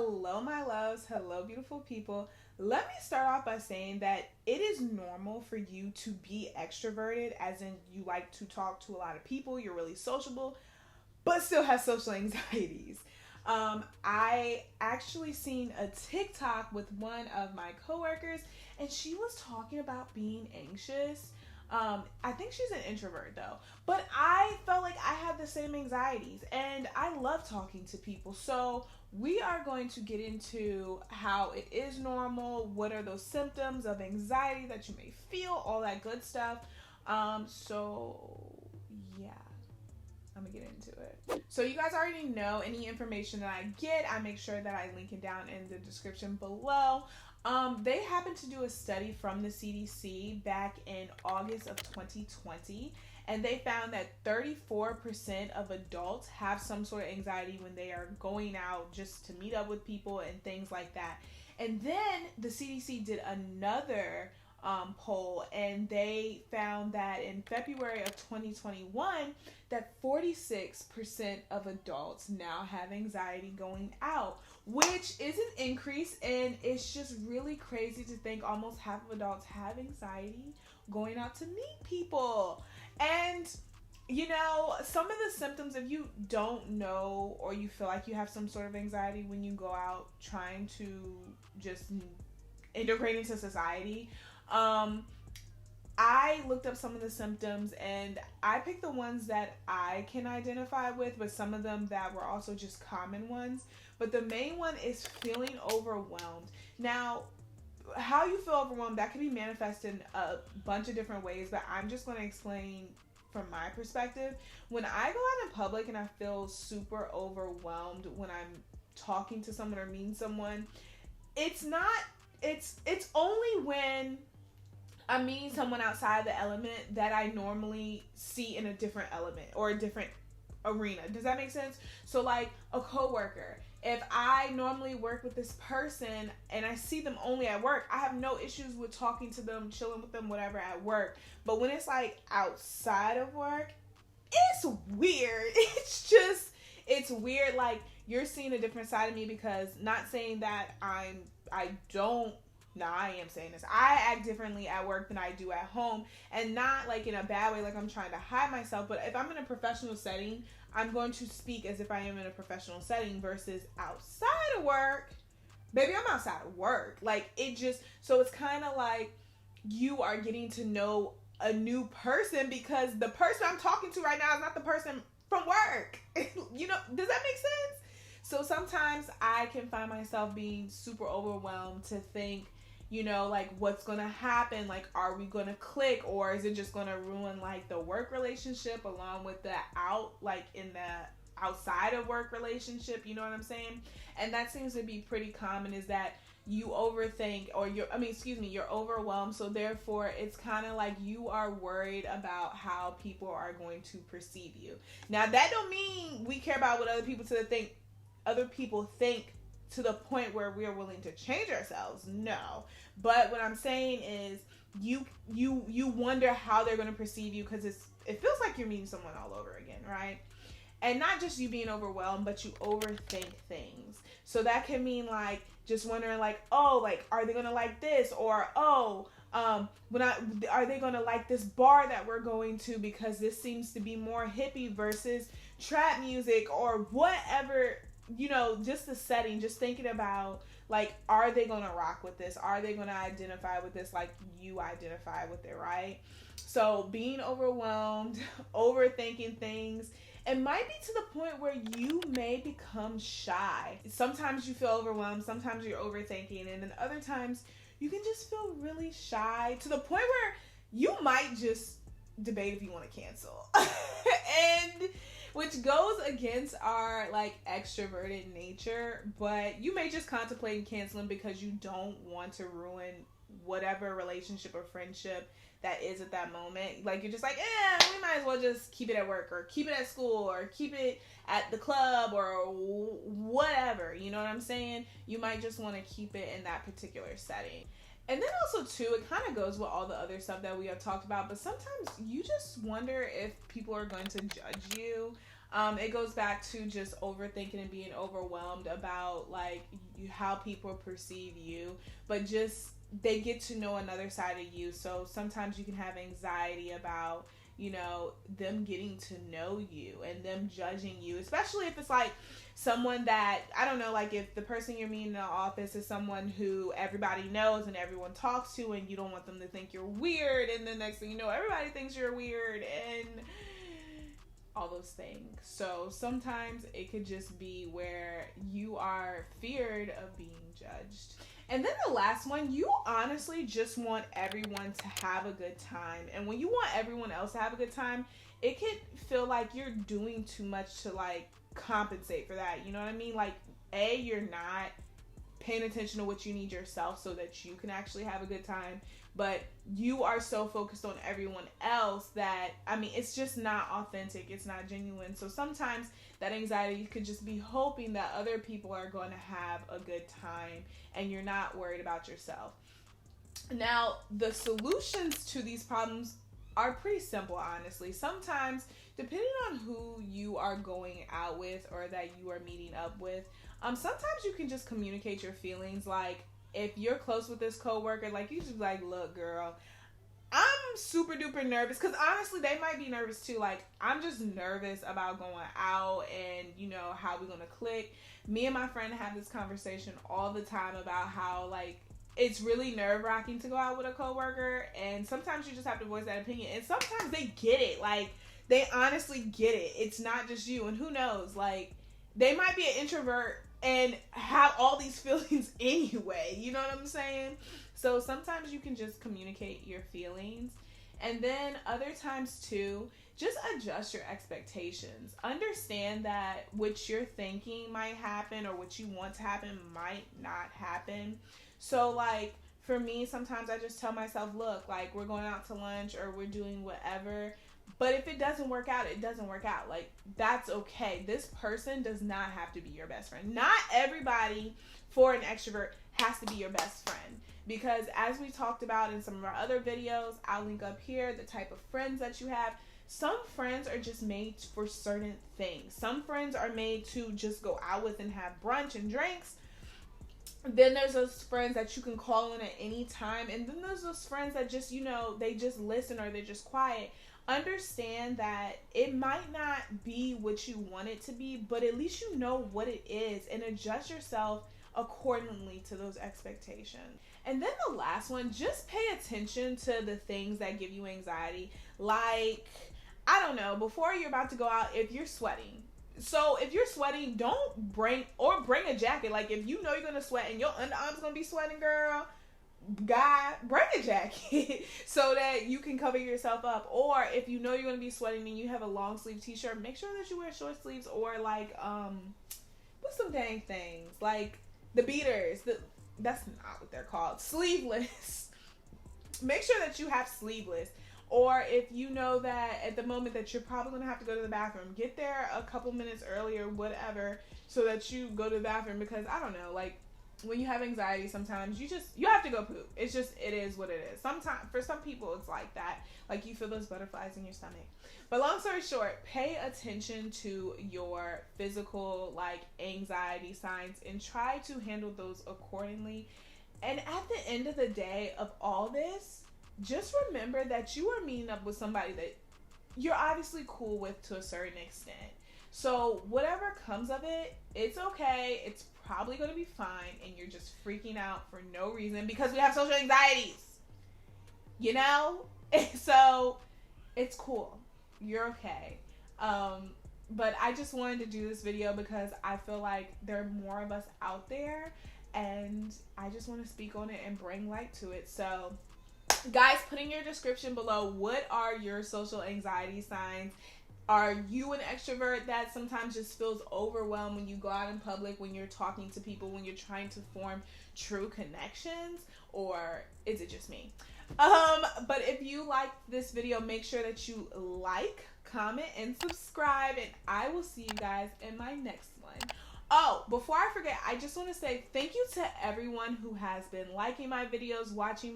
Hello, my loves. Hello, beautiful people. Let me start off by saying that it is normal for you to be extroverted, as in you like to talk to a lot of people, you're really sociable, but still have social anxieties. I actually seen a TikTok with one of my coworkers, and she was talking about being anxious. I think she's an introvert though, but I felt like I had the same anxieties, and I love talking to people. So we are going to get into how it is normal, what are those symptoms of anxiety that you may feel, all that good stuff. So yeah, I'm gonna get into it. So you guys already know any information that I get, I make sure that I link it down in the description below. They happened to do a study from the CDC back in August of 2020, and they found that 34% of adults have some sort of anxiety when they are going out just to meet up with people and things like that. And then the CDC did another poll, and they found that in February of 2021 that 46% of adults now have anxiety going out, which is an increase, and it's just really crazy to think almost half of adults have anxiety going out to meet people. And you know, some of the symptoms, if you don't know or you feel like you have some sort of anxiety when you go out trying to just integrate into society, I looked up some of the symptoms, and I picked the ones that I can identify with, but some of them that were also just common ones. But the main one is feeling overwhelmed. Now, how you feel overwhelmed, that can be manifested in a bunch of different ways, but I'm just going to explain from my perspective. When I go out in public and I feel super overwhelmed when I'm talking to someone or meeting someone, it's only when I'm meeting someone outside the element that I normally see in a different element or a different arena. Does that make sense? So like a coworker, if I normally work with this person and I see them only at work, I have no issues with talking to them, chilling with them, whatever at work. But when it's like outside of work, it's weird. It's weird. Like you're seeing a different side of me, because not saying that I am saying this. I act differently at work than I do at home, and not like in a bad way, like I'm trying to hide myself. But if I'm in a professional setting, I'm going to speak as if I am in a professional setting versus outside of work. Baby, I'm outside of work. Like so it's kind of like you are getting to know a new person, because the person I'm talking to right now is not the person from work. You know, does that make sense? So sometimes I can find myself being super overwhelmed to think, you know, like what's going to happen? Like, are we going to click, or is it just going to ruin like the work relationship along with the outside of work relationship? You know what I'm saying? And that seems to be pretty common, is that you overthink, or you're overwhelmed. So therefore it's kind of like you are worried about how people are going to perceive you. Now that don't mean we care about what other people think to the point where we're willing to change ourselves. No. But what I'm saying is you wonder how they're going to perceive you, because it feels like you're meeting someone all over again, right? And not just you being overwhelmed, but you overthink things. So that can mean like just wondering like, oh, like are they going to like this, or oh, are they going to like this bar that we're going to, because this seems to be more hippie versus trap music, or whatever. You know, just the setting, just thinking about like, are they going to rock with this? Are they going to identify with this like you identify with it, right? So being overwhelmed, overthinking things, it might be to the point where you may become shy. Sometimes you feel overwhelmed, sometimes you're overthinking, and then other times you can just feel really shy to the point where you might just debate if you want to cancel. And which goes against our like extroverted nature, but you may just contemplate canceling because you don't want to ruin whatever relationship or friendship that is at that moment. Like you're just like, we might as well just keep it at work, or keep it at school, or keep it at the club, or whatever. You know what I'm saying? You might just want to keep it in that particular setting. And then also too, it kind of goes with all the other stuff that we have talked about, but sometimes you just wonder if people are going to judge you. It goes back to just overthinking and being overwhelmed about like how people perceive you, but just they get to know another side of you. So sometimes you can have anxiety about, you know, them getting to know you and them judging you, especially if it's like someone that, I don't know, like if the person you're meeting in the office is someone who everybody knows and everyone talks to, and you don't want them to think you're weird, and the next thing you know, everybody thinks you're weird and all those things. So sometimes it could just be where you are feared of being judged. And then the last one, you honestly just want everyone to have a good time. And when you want everyone else to have a good time, it can feel like you're doing too much to like compensate for that. You know what I mean? Like, you're not paying attention to what you need yourself so that you can actually have a good time. But you are so focused on everyone else that, I mean, it's just not authentic. It's not genuine. So sometimes that anxiety could just be hoping that other people are going to have a good time and you're not worried about yourself. Now, the solutions to these problems are pretty simple, honestly. Sometimes, depending on who you are going out with or that you are meeting up with, sometimes you can just communicate your feelings. Like, if you're close with this coworker, like, you just be like, look, girl, I'm super duper nervous, because honestly, they might be nervous too. Like, I'm just nervous about going out and, you know, how we're going to click. Me and my friend have this conversation all the time about how, like, it's really nerve-wracking to go out with a coworker, and sometimes you just have to voice that opinion, and sometimes they get it. Like, they honestly get it. It's not just you, and who knows, like, they might be an introvert and have all these feelings anyway, you know what I'm saying? So sometimes you can just communicate your feelings, and then other times too, just adjust your expectations. Understand that what you're thinking might happen or what you want to happen might not happen. So like, for me, sometimes I just tell myself, look, like, we're going out to lunch or we're doing whatever, but if it doesn't work out, it doesn't work out. Like, that's okay. This person does not have to be your best friend. Not everybody, for an extrovert, has to be your best friend. Because as we talked about in some of our other videos, I'll link up here the type of friends that you have. Some friends are just made for certain things. Some friends are made to just go out with and have brunch and drinks. Then there's those friends that you can call in at any time. And then there's those friends that just, you know, they just listen or they're just quiet. Understand that it might not be what you want it to be, but at least you know what it is, and adjust yourself accordingly to those expectations. And then the last one, just pay attention to the things that give you anxiety. Like, I don't know, before you're about to go out, if you're sweating. So if you're sweating, don't bring a jacket. Like, if you know you're going to sweat and your underarms going to be sweating, girl, guy, bring a jacket so that you can cover yourself up. Or if you know you're going to be sweating and you have a long sleeve t-shirt, make sure that you wear short sleeves, or like, what's some dang things? Like the beaters, that's not what they're called. Sleeveless. Make sure that you have sleeveless. Or if you know that at the moment that you're probably going to have to go to the bathroom, get there a couple minutes earlier, whatever, so that you go to the bathroom. Because I don't know, like, when you have anxiety, sometimes you have to go poop. It is what it is. Sometimes, for some people, it's like that. Like, you feel those butterflies in your stomach. But long story short, pay attention to your physical, like, anxiety signs and try to handle those accordingly. And at the end of the day of all this, just remember that you are meeting up with somebody that you're obviously cool with to a certain extent. So whatever comes of it, it's okay. It's probably going to be fine, and you're just freaking out for no reason because we have social anxieties, you know? So it's cool. You're okay. But I just wanted to do this video because I feel like there are more of us out there, and I just want to speak on it and bring light to it. So guys, put in your description below, what are your social anxiety signs? Are you an extrovert that sometimes just feels overwhelmed when you go out in public, when you're talking to people, when you're trying to form true connections? Or is it just me? But if you like this video, make sure that you like, comment, and subscribe, and I will see you guys in my next one. Oh, before I forget, I just want to say thank you to everyone who has been liking my videos, watching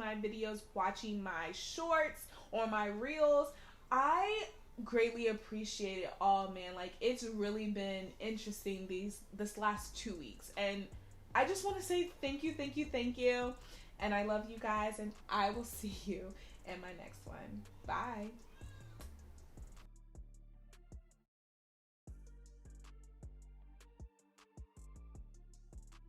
my shorts, or my reels. I greatly appreciate it all, man. Like, it's really been interesting this last 2 weeks, and I just want to say thank you, thank you, thank you. And I love you guys, and I will see you in my next one. Bye.